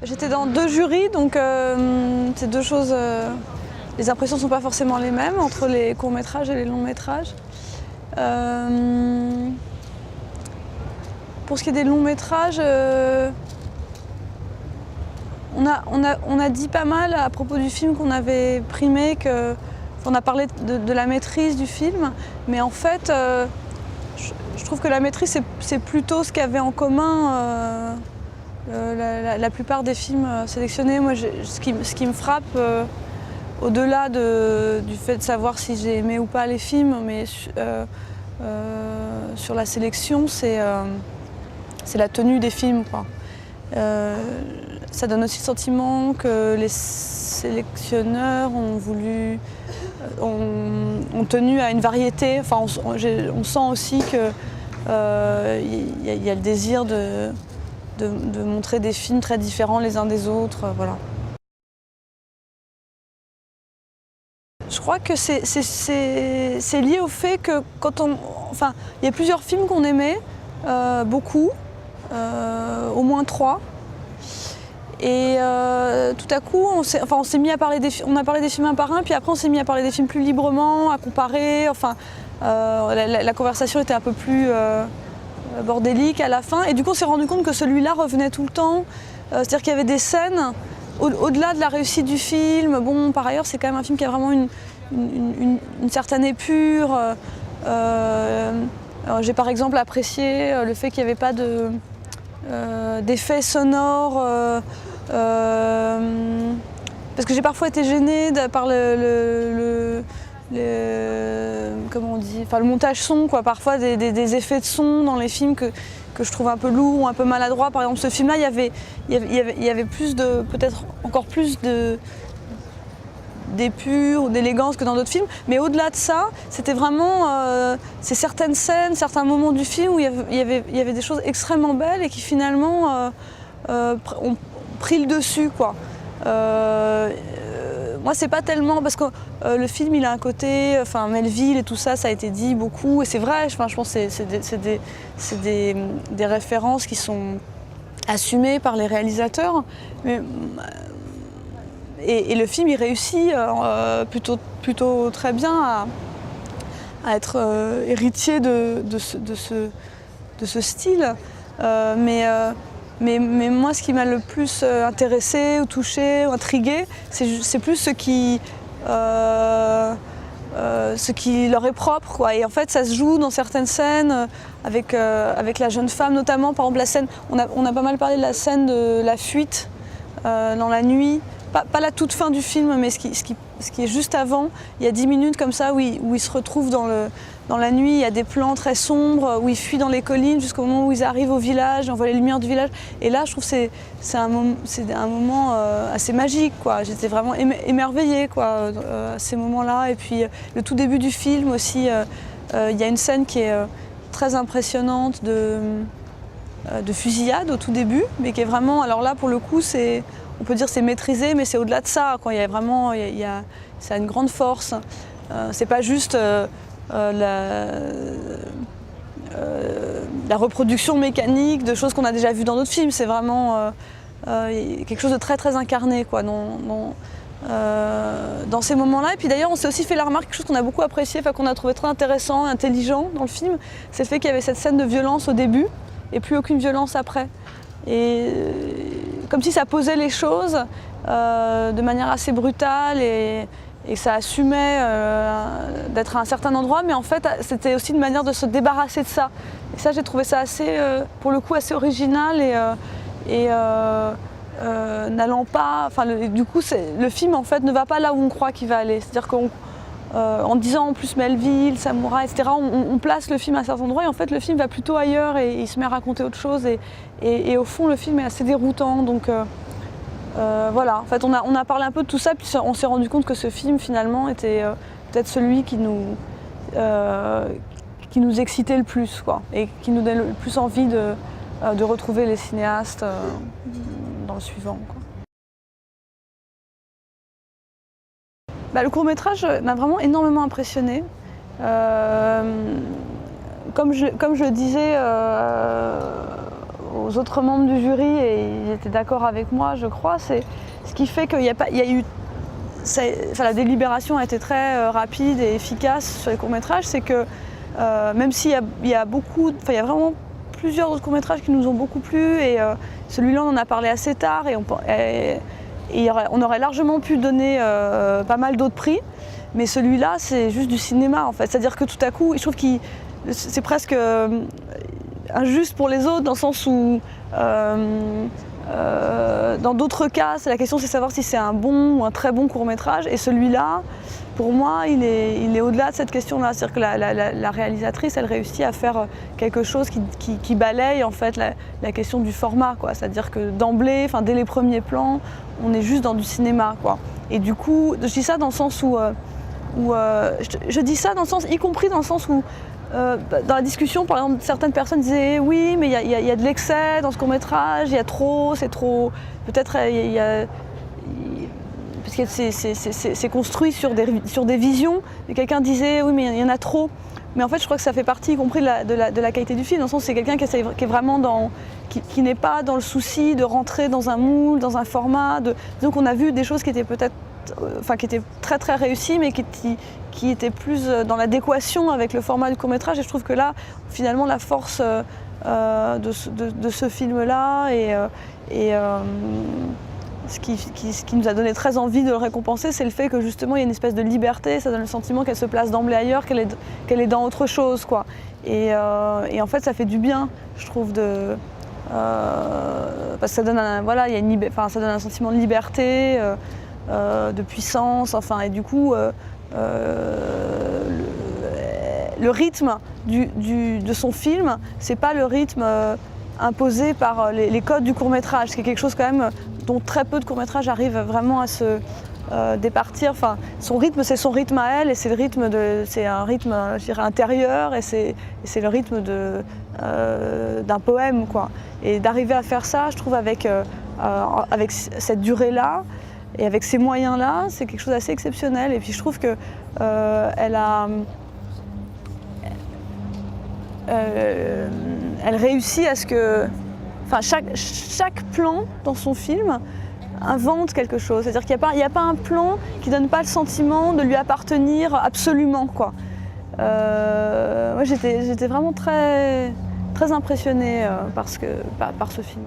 J'étais dans 2 jurys, donc c'est 2 choses. Les impressions ne sont pas forcément les mêmes entre les courts-métrages et les longs-métrages. Pour ce qui est des longs-métrages, on a dit pas mal à propos du film qu'on avait primé, on a parlé de la maîtrise du film, mais en fait, je trouve que la maîtrise, c'est plutôt ce qu'avaient en commun la plupart des films sélectionnés. Moi, ce qui me frappe, au-delà du fait de savoir si j'ai aimé ou pas les films, mais sur la sélection, c'est la tenue des films, quoi. Ça donne aussi le sentiment que les sélectionneurs ont tenu à une variété. Enfin, on sent aussi qu'il y a le désir de montrer des films très différents les uns des autres. Voilà. Je crois que c'est lié au fait que enfin, il y a plusieurs films qu'on aimait, beaucoup, au moins 3. Et tout à coup, on s'est mis à parler on a parlé des films un par un, puis après on s'est mis à parler des films plus librement, à comparer. Enfin, la conversation était un peu plus bordélique à la fin. Et du coup, on s'est rendu compte que celui-là revenait tout le temps. C'est-à-dire qu'il y avait des scènes, au-delà de la réussite du film. Bon, par ailleurs, c'est quand même un film qui a vraiment une certaine épure. J'ai par exemple apprécié le fait qu'il n'y avait pas d'effets sonores. Parce que j'ai parfois été gênée par comment on dit, enfin, le montage son, quoi. Parfois des effets de son dans les films que je trouve un peu lourds ou un peu maladroits. Par exemple, ce film-là, il y avait plus peut-être encore plus d'épure ou d'élégance que dans d'autres films. Mais au-delà de ça, c'était vraiment c'est certaines scènes, certains moments du film où il y avait des choses extrêmement belles et qui finalement ont pris le dessus, quoi. Moi, c'est pas tellement parce que le film, il a un côté, enfin, Melville et tout ça, ça a été dit beaucoup, et c'est vrai. Enfin, je pense que c'est des références qui sont assumées par les réalisateurs. Et le film, il réussit plutôt très bien à être héritier de ce style. Mais moi, ce qui m'a le plus intéressé ou touché ou intrigué, c'est plus ce qui leur est propre, quoi. Et en fait, ça se joue dans certaines scènes avec la jeune femme, notamment. Par exemple, la scène, on a pas mal parlé de la scène de la fuite dans la nuit. Pas la toute fin du film, mais ce qui est juste avant. Il y a 10 minutes comme ça où il se retrouve dans la nuit. Il y a des plans très sombres où il fuit dans les collines jusqu'au moment où ils arrivent au village. On voit les lumières du village. Et là, je trouve que c'est un moment assez magique, quoi. J'étais vraiment émerveillée, quoi, à ces moments-là. Et puis le tout début du film aussi, il y a une scène qui est très impressionnante de fusillade au tout début, mais qui est vraiment, alors là pour le coup, on peut dire c'est maîtrisé, mais c'est au-delà de ça, quoi. Il y a vraiment, ça a une grande force. C'est pas juste la reproduction mécanique de choses qu'on a déjà vues dans d'autres films. C'est vraiment quelque chose de très très incarné, quoi, dans ces moments-là. Et puis d'ailleurs, on s'est aussi fait la remarque, quelque chose qu'on a beaucoup apprécié, qu'on a trouvé très intéressant, intelligent dans le film, c'est le fait qu'il y avait cette scène de violence au début et plus aucune violence après. Et comme si ça posait les choses de manière assez brutale et ça assumait d'être à un certain endroit, mais en fait c'était aussi une manière de se débarrasser de ça. Et ça, j'ai trouvé ça assez, pour le coup, assez original et n'allant pas, enfin du coup le film en fait ne va pas là où on croit qu'il va aller. C'est-à-dire qu'en disant en plus Melville, Samouraï, etc., on place le film à un certain endroit et en fait le film va plutôt ailleurs et il se met à raconter autre chose et au fond le film est assez déroutant. Donc voilà, en fait on a parlé un peu de tout ça, puis on s'est rendu compte que ce film finalement était peut-être celui qui nous excitait le plus, quoi, et qui nous donnait le plus envie de retrouver les cinéastes dans le suivant, quoi. Le court-métrage m'a vraiment énormément impressionnée. Comme je le disais aux autres membres du jury, et ils étaient d'accord avec moi, je crois, c'est ce qui fait qu'il y a eu... la délibération a été très rapide et efficace sur les courts-métrages, c'est que même s'il y a vraiment plusieurs autres courts-métrages qui nous ont beaucoup plu, et celui-là on en a parlé assez tard, et on aurait largement pu donner pas mal d'autres prix, mais celui-là c'est juste du cinéma en fait. C'est-à-dire que tout à coup, je trouve que c'est presque injuste pour les autres, dans le sens où dans d'autres cas, la question c'est de savoir si c'est un bon ou un très bon court-métrage, et celui-là, pour moi, il est au-delà de cette question-là. C'est-à-dire que la réalisatrice, elle réussit à faire quelque chose qui balaye en fait la question du format, quoi. C'est-à-dire que d'emblée, dès les premiers plans, on est juste dans du cinéma, quoi. Et du coup, je dis ça dans le sens où, je dis ça dans le sens, y compris dans le sens où, dans la discussion, par exemple, certaines personnes disaient oui, mais il y a de l'excès dans ce court-métrage, il y a trop, c'est trop. Peut-être parce que c'est construit sur des visions, et quelqu'un disait oui, mais il y en a trop. Mais en fait, je crois que ça fait partie, y compris de la qualité du film, dans le sens où c'est quelqu'un qui est vraiment qui n'est pas dans le souci de rentrer dans un moule, dans un format. Donc on a vu des choses qui étaient peut-être, qui étaient très très réussies, mais qui étaient plus dans l'adéquation avec le format du court-métrage. Et je trouve que là, finalement, la force de ce film-là, et ce qui nous a donné très envie de le récompenser, c'est le fait que justement il y a une espèce de liberté, ça donne le sentiment qu'elle se place d'emblée ailleurs, qu'elle est dans autre chose, quoi. Et en fait ça fait du bien, je trouve, parce que ça donne ça donne un sentiment de liberté, de puissance, et du coup le rythme de son film, c'est pas le rythme imposé par les codes du court-métrage, c'est quelque chose quand même dont très peu de courts-métrages arrivent vraiment à se départir. Son rythme, c'est son rythme à elle, et c'est un rythme, je dirais, intérieur, et c'est le rythme d'un poème, quoi. Et d'arriver à faire ça, je trouve, avec cette durée-là et avec ces moyens-là, c'est quelque chose d'assez exceptionnel. Et puis je trouve que elle réussit à ce que chaque plan dans son film invente quelque chose. C'est-à-dire qu'il n'y a pas un plan qui ne donne pas le sentiment de lui appartenir absolument, quoi. Moi, j'étais vraiment très, très impressionnée par ce film.